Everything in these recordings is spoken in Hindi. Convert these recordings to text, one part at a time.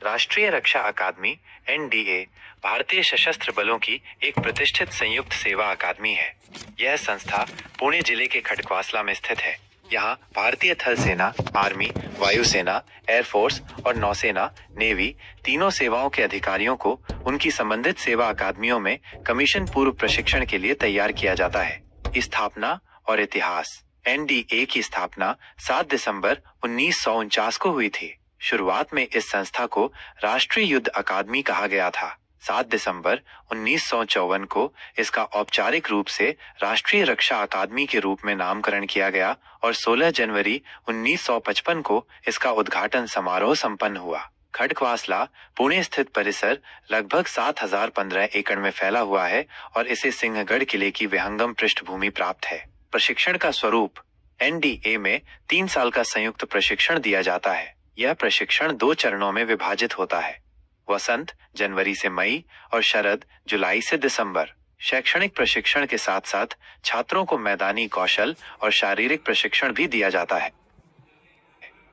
राष्ट्रीय रक्षा अकादमी (एनडीए) भारतीय सशस्त्र बलों की एक प्रतिष्ठित संयुक्त सेवा अकादमी है। यह संस्था पुणे जिले के खडकवासला में स्थित है। यहाँ भारतीय थल सेना, आर्मी, वायुसेना, एयरफोर्स और नौसेना, नेवी तीनों सेवाओं के अधिकारियों को उनकी संबंधित सेवा अकादमियों में कमीशन पूर्व प्रशिक्षण के लिए तैयार किया जाता है। स्थापना और इतिहास। एनडीए की स्थापना 7 दिसंबर 1949 को हुई थी। शुरुआत में इस संस्था को राष्ट्रीय युद्ध अकादमी कहा गया था। 7 दिसंबर 1954 को इसका औपचारिक रूप से राष्ट्रीय रक्षा अकादमी के रूप में नामकरण किया गया और 16 जनवरी 1955 को इसका उद्घाटन समारोह संपन्न हुआ। खडकवासला पुणे स्थित परिसर लगभग 7015 एकड़ में फैला हुआ है और इसे सिंहगढ़ किले की विहंगम पृष्ठभूमि प्राप्त है। प्रशिक्षण का स्वरूप। एनडीए में 3 साल का संयुक्त प्रशिक्षण दिया जाता है। यह प्रशिक्षण 2 चरणों में विभाजित होता है। वसंत जनवरी से मई और शरद जुलाई से दिसंबर। शैक्षणिक प्रशिक्षण के साथ साथ छात्रों को मैदानी कौशल और शारीरिक प्रशिक्षण भी दिया जाता है।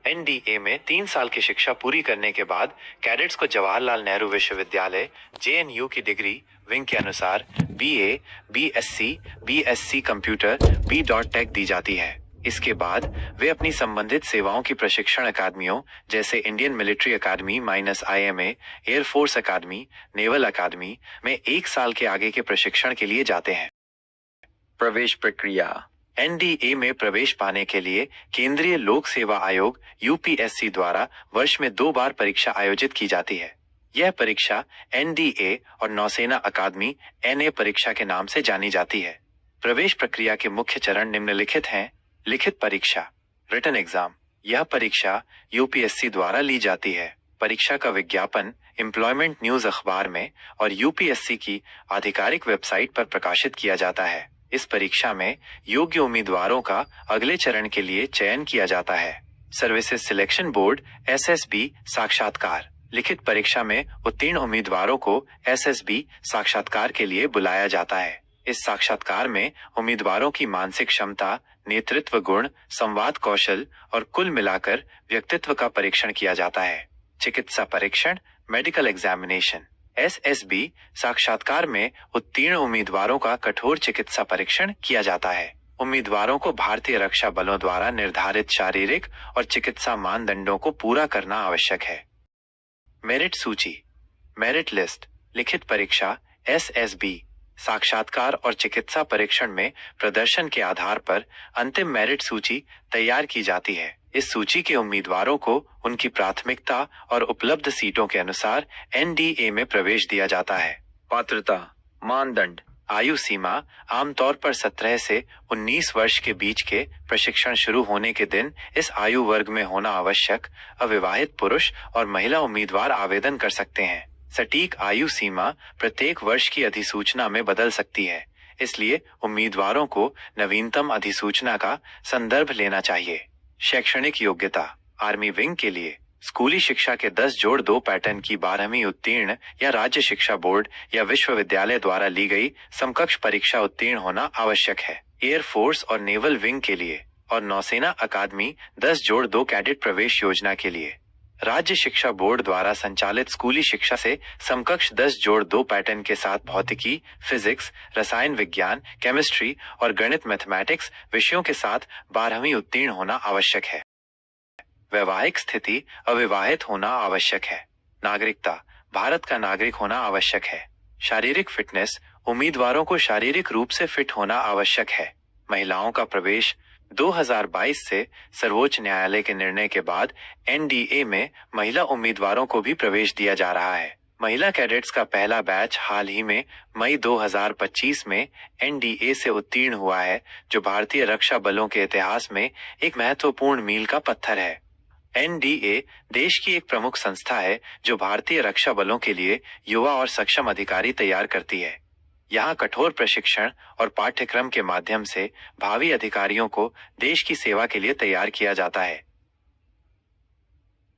एनडीए में 3 साल की शिक्षा पूरी करने के बाद कैडेट्स को जवाहरलाल नेहरू विश्वविद्यालय (जेएनयू) की डिग्री विंग के अनुसार बीए, बीएससी कंप्यूटर, B.Tech दी जाती है। इसके बाद वे अपनी संबंधित सेवाओं की प्रशिक्षण अकादमियों जैसे इंडियन मिलिट्री अकादमी (IMA), एयरफोर्स अकादमी, नेवल अकादमी में 1 साल के आगे के प्रशिक्षण के लिए जाते हैं। प्रवेश प्रक्रिया। एनडीए में प्रवेश पाने के लिए केंद्रीय लोक सेवा आयोग (यूपीएससी) द्वारा वर्ष में 2 बार परीक्षा आयोजित की जाती है। यह परीक्षा एनडीए और नौसेना अकादमी (NA) परीक्षा के नाम से जानी जाती है। प्रवेश प्रक्रिया के मुख्य चरण निम्नलिखित हैं। लिखित परीक्षा, रिटन एग्जाम। यह परीक्षा यूपीएससी द्वारा ली जाती है। परीक्षा का विज्ञापन एम्प्लॉयमेंट न्यूज अखबार में और यूपीएससी की आधिकारिक वेबसाइट पर प्रकाशित किया जाता है। इस परीक्षा में योग्य उम्मीदवारों का अगले चरण के लिए चयन किया जाता है। सर्विसेज सिलेक्शन बोर्ड (SSB) साक्षात्कार। लिखित परीक्षा में उत्तीर्ण उम्मीदवारों को SSB साक्षात्कार के लिए बुलाया जाता है। इस साक्षात्कार में उम्मीदवारों की मानसिक क्षमता, नेतृत्व गुण, संवाद कौशल और कुल मिलाकर व्यक्तित्व का परीक्षण किया जाता है। चिकित्सा परीक्षण मेडिकल एग्जामिनेशन। SSB साक्षात्कार में उत्तीर्ण उम्मीदवारों का कठोर चिकित्सा परीक्षण किया जाता है। उम्मीदवारों को भारतीय रक्षा बलों द्वारा निर्धारित शारीरिक और चिकित्सा मानदंडों को पूरा करना आवश्यक है। मेरिट सूची, मेरिट लिस्ट। लिखित परीक्षा SSB साक्षात्कार और चिकित्सा परीक्षण में प्रदर्शन के आधार पर अंतिम मेरिट सूची तैयार की जाती है। इस सूची के उम्मीदवारों को उनकी प्राथमिकता और उपलब्ध सीटों के अनुसार एनडीए में प्रवेश दिया जाता है। पात्रता, मानदंड। आयु सीमा आमतौर पर 17 से 19 वर्ष के बीच के प्रशिक्षण शुरू होने के दिन इस आयु वर्ग में होना आवश्यक। अविवाहित पुरुष और महिला उम्मीदवार आवेदन कर सकते हैं। सटीक आयु सीमा प्रत्येक वर्ष की अधिसूचना में बदल सकती है, इसलिए उम्मीदवारों को नवीनतम अधिसूचना का संदर्भ लेना चाहिए। शैक्षणिक योग्यता। आर्मी विंग के लिए स्कूली शिक्षा के 10+2 पैटर्न की 12वीं उत्तीर्ण या राज्य शिक्षा बोर्ड या विश्वविद्यालय द्वारा ली गई समकक्ष परीक्षा उत्तीर्ण होना आवश्यक है। एयरफोर्स और नेवल विंग के लिए और नौसेना अकादमी 10+2 कैडेट प्रवेश योजना के लिए राज्य शिक्षा बोर्ड द्वारा संचालित स्कूली शिक्षा से समकक्ष 10+2 पैटर्न के साथ भौतिकी, फिजिक्स, रसायन विज्ञान, केमिस्ट्री और गणित मैथमेटिक्स विषयों के साथ 12वीं उत्तीर्ण होना आवश्यक है। वैवाहिक स्थिति अविवाहित होना आवश्यक है। नागरिकता भारत का नागरिक होना आवश्यक है। शारीरिक फिटनेस उम्मीदवारों को शारीरिक रूप से फिट होना आवश्यक है। महिलाओं का प्रवेश 2022 से सर्वोच्च न्यायालय के निर्णय के बाद एनडीए में महिला उम्मीदवारों को भी प्रवेश दिया जा रहा है। महिला कैडेट्स का पहला बैच हाल ही में मई 2025 में एनडीए से उत्तीर्ण हुआ है, जो भारतीय रक्षा बलों के इतिहास में एक महत्वपूर्ण मील का पत्थर है। एनडीए देश की एक प्रमुख संस्था है जो भारतीय रक्षा बलों के लिए युवा और सक्षम अधिकारी तैयार करती है। यहाँ कठोर प्रशिक्षण और पाठ्यक्रम के माध्यम से भावी अधिकारियों को देश की सेवा के लिए तैयार किया जाता है।